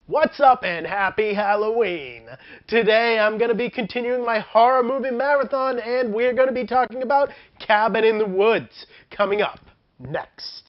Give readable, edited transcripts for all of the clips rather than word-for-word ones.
What's up and happy Halloween! Today I'm going to be continuing my horror movie marathon and we're going to be talking about Cabin in the Woods coming up next.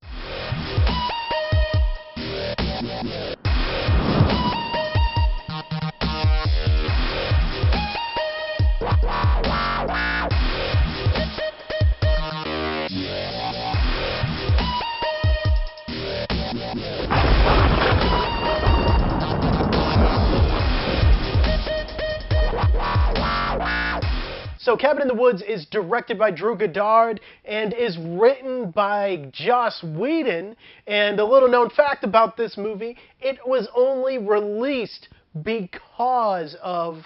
So Cabin in the Woods is directed by Drew Goddard and is written by Joss Whedon. And a little known fact about this movie, it was only released because of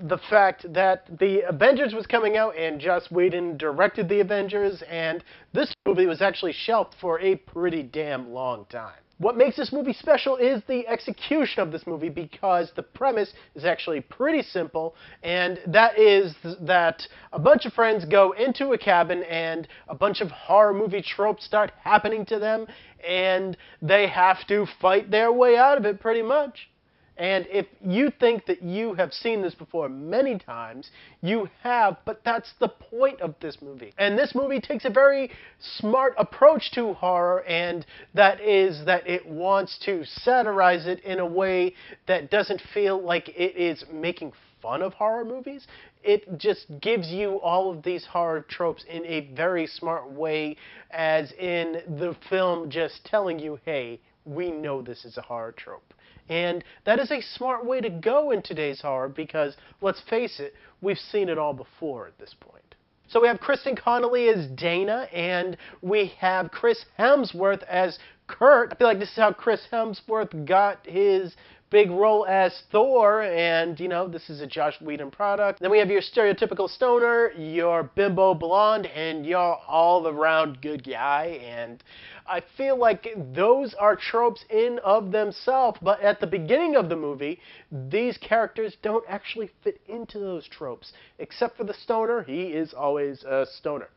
the fact that the Avengers was coming out and Joss Whedon directed the Avengers, and this movie was actually shelved for a pretty damn long time. What makes this movie special is the execution of this movie, because the premise is actually pretty simple, and that is that a bunch of friends go into a cabin and a bunch of horror movie tropes start happening to them, and they have to fight their way out of it pretty much. And if you think that you have seen this before many times, you have, but that's the point of this movie. And this movie takes a very smart approach to horror, and that is that it wants to satirize it in a way that doesn't feel like it is making fun of horror movies. It just gives you all of these horror tropes in a very smart way, as in the film just telling you, hey, we know this is a horror trope. And that is a smart way to go in today's horror because, let's face it, we've seen it all before at this point. So we have Kristen Connolly as Dana, and we have Chris Hemsworth as Kurt. I feel like this is how Chris Hemsworth got his big role as Thor, and, you know, this is a Joss Whedon product. Then we have your stereotypical stoner, your bimbo blonde, and your all-around good guy, and I feel like those are tropes in of themselves, but at the beginning of the movie, these characters don't actually fit into those tropes, except for the stoner. He is always a stoner.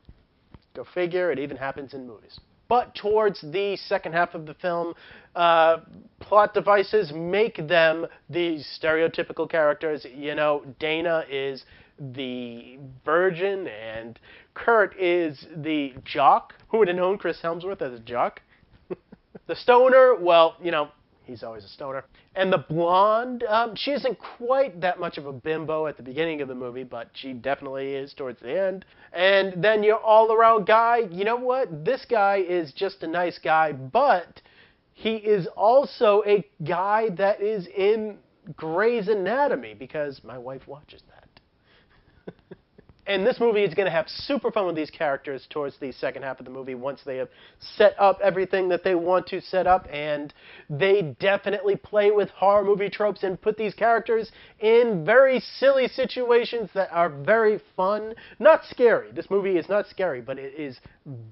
Go figure, it even happens in movies. But towards the second half of the film, plot devices make them these stereotypical characters. You know, Dana is the virgin, and Kurt is the jock. Who would have known Chris Hemsworth as a jock? The stoner, well, you know, he's always a stoner. And the blonde, she isn't quite that much of a bimbo at the beginning of the movie, but she definitely is towards the end. And then your all-around guy, you know what? This guy is just a nice guy, but he is also a guy that is in Grey's Anatomy, because my wife watches that. And this movie is going to have super fun with these characters towards the second half of the movie once they have set up everything that they want to set up, and they definitely play with horror movie tropes and put these characters in very silly situations that are very fun. Not scary. This movie is not scary, but it is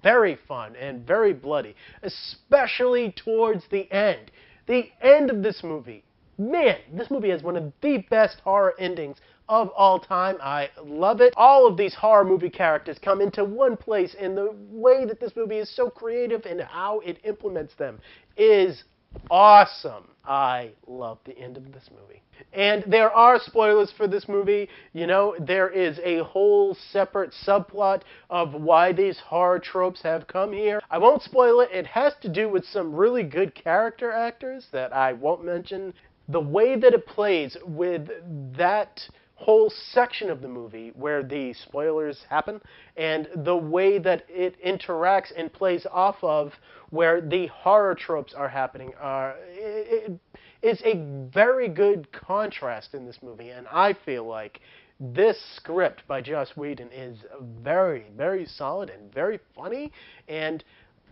very fun and very bloody, especially towards the end. The end of this movie. Man, this movie has one of the best horror endings of all time. I love it. All of these horror movie characters come into one place, and the way that this movie is so creative and how it implements them is awesome. I love the end of this movie. And there are spoilers for this movie. You know, there is a whole separate subplot of why these horror tropes have come here. I won't spoil it. It has to do with some really good character actors that I won't mention. The way that it plays with that whole section of the movie where the spoilers happen, and the way that it interacts and plays off of where the horror tropes are happening, it is a very good contrast in this movie. And I feel like this script by Joss Whedon is very, very solid and very funny, and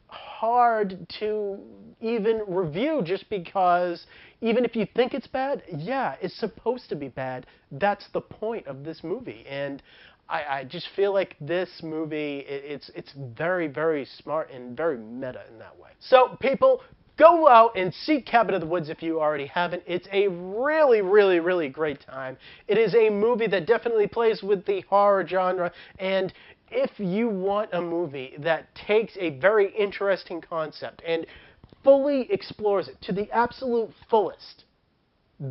hard to even review, just because even if you think it's bad, yeah, it's supposed to be bad. That's the point of this movie. And I just feel like this movie, it's very, very smart and very meta in that way. So people, go out and see Cabin in the Woods if you already haven't. It's a really, really, really great time. It is a movie that definitely plays with the horror genre, and if you want a movie that takes a very interesting concept and fully explores it to the absolute fullest,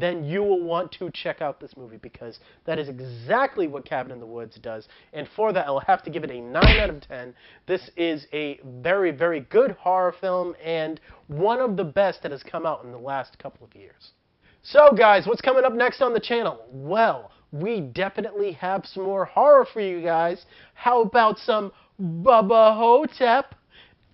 then you will want to check out this movie, because that is exactly what Cabin in the Woods does. And for that, I'll have to give it a 9 out of 10. This is a very, very good horror film, and one of the best that has come out in the last couple of years. So guys, what's coming up next on the channel? Well, we definitely have some more horror for you guys. How about some Bubba Hotep?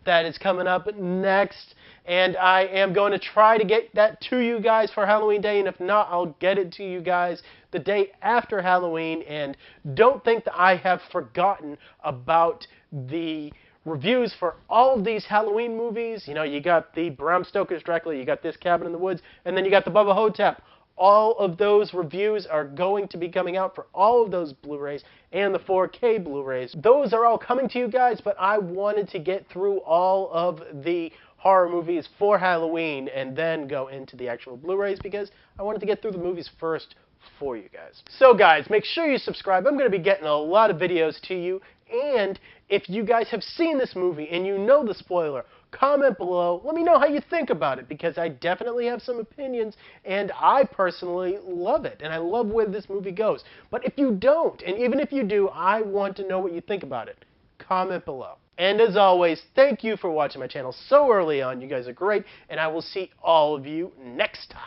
That is coming up next, and I am going to try to get that to you guys for Halloween Day, and if not, I'll get it to you guys the day after Halloween. And don't think that I have forgotten about the reviews for all of these Halloween movies. You know, you got the Bram Stoker's Dracula, you got this Cabin in the Woods, and then you got the Bubba Hotep. All of those reviews are going to be coming out for all of those Blu-rays and the 4K Blu-rays. Those are all coming to you guys, but I wanted to get through all of the horror movies for Halloween and then go into the actual Blu-rays, because I wanted to get through the movies first for you guys. So guys, make sure you subscribe. I'm going to be getting a lot of videos to you, and if you guys have seen this movie and you know the spoiler, comment below. Let me know how you think about it, because I definitely have some opinions, and I personally love it, and I love where this movie goes. But if you don't, and even if you do, I want to know what you think about it. Comment below. And as always, thank you for watching my channel so early on. You guys are great, and I will see all of you next time.